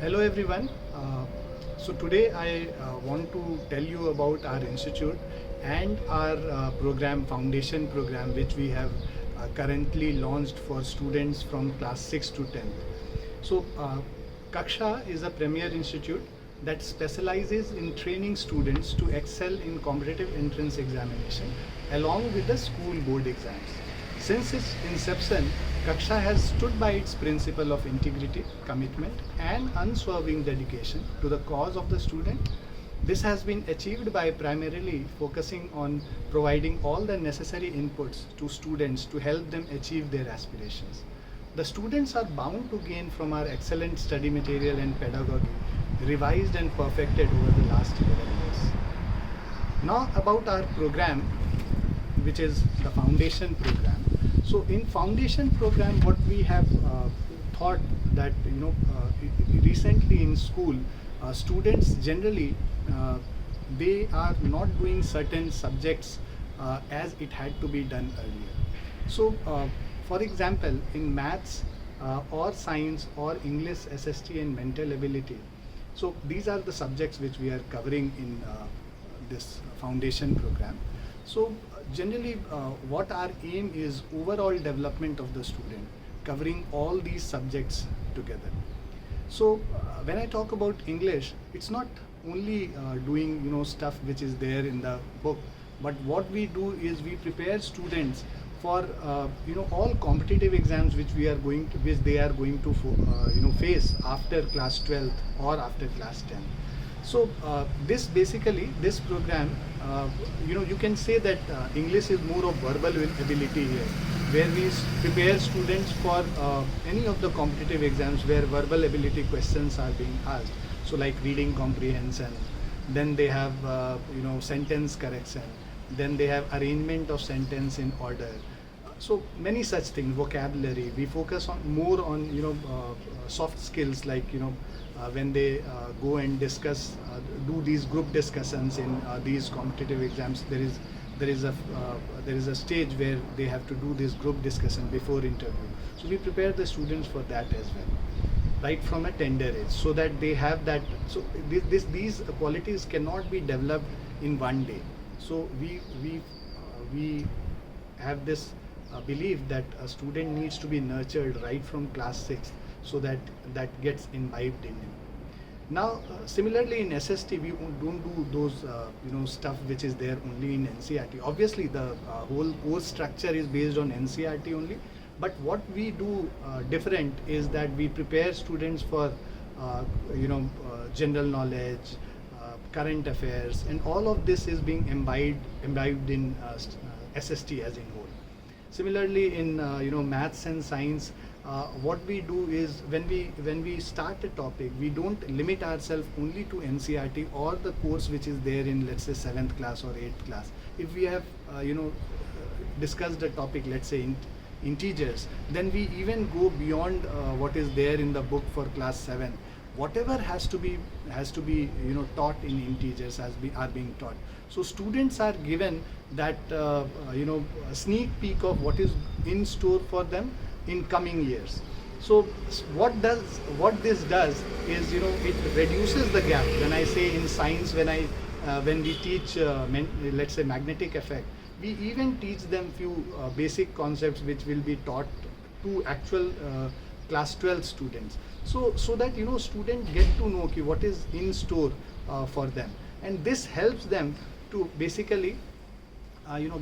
Hello everyone. So today I want to tell you about our institute and our foundation program, which we have currently launched for students from class 6 to 10th. So Kaksha is a premier institute that specializes in training students to excel in competitive entrance examination along with the school board exams. Since its inception, Kaksha has stood by its principle of integrity, commitment, and unswerving dedication to the cause of the student. This has been achieved by primarily focusing on providing all the necessary inputs to students to help them achieve their aspirations. The students are bound to gain from our excellent study material and pedagogy, revised and perfected over the last 11 years. Now about our program, which is the foundation program. So in foundation program, what we have thought that recently in school, students generally they are not doing certain subjects as it had to be done earlier. So for example, in maths or science or English, SST and mental ability. So these are the subjects which we are covering in this foundation program. So generally what our aim is overall development of the student, covering all these subjects together. So when I talk about English, it's not only doing stuff which is there in the book, but what we do is we prepare students for all competitive exams which they are going to face after class 12th or after class 10. So this program, you can say that English is more of verbal ability here, where we prepare students for any of the competitive exams where verbal ability questions are being asked. So like reading comprehension, then they have sentence correction, then they have arrangement of sentence in order. So many such things, vocabulary. We focus on more on soft skills like when they go and discuss, do these group discussions in these competitive exams. There is a stage where they have to do this group discussion before interview. So we prepare the students for that as well, right from a tender age, so that they have that. So these qualities cannot be developed in one day. So we have this belief that a student needs to be nurtured right from class 6, so that gets imbibed in him. Now similarly in SST, we don't do those stuff which is there only in NCERT. Obviously the whole course structure is based on NCERT only, but what we do different is that we prepare students for general knowledge, current affairs, and all of this is being imbibed in SST as in whole. Similarly in maths and science, what we do is when we start a topic, we don't limit ourselves only to NCERT or the course which is there in, let's say, 7th class or 8th class. If we have discussed a topic, let's say in integers, then we even go beyond what is there in the book for class 7. Whatever has to be taught in integers are being taught. So students are given that sneak peek of what is in store for them in coming years. So what this does is it reduces the gap. When I say in science, when we teach let's say magnetic effect, we even teach them few basic concepts which will be taught to actual class 12 students, so that students get to know what is in store for them, and this helps them to basically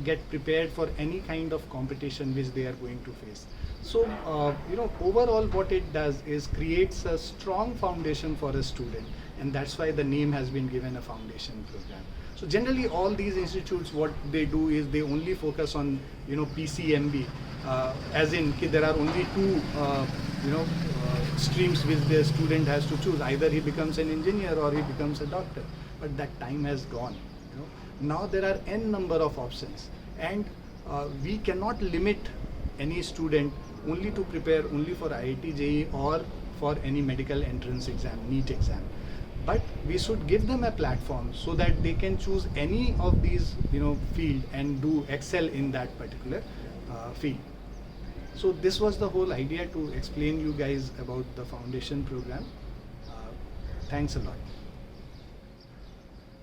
get prepared for any kind of competition which they are going to face. So overall what it does is creates a strong foundation for a student, and that's why the name has been given a foundation program. So generally all these institutes, what they do is they only focus on PCMB, as in there are only two streams which the student has to choose. Either he becomes an engineer or he becomes a doctor, but that time has gone. Now there are n number of options, and we cannot limit any student only to prepare only for IIT JEE or for any medical entrance exam, NEET exam. But we should give them a platform so that they can choose any of these field and do excel in that particular field. So this was the whole idea, to explain you guys about the foundation program. Thanks a lot.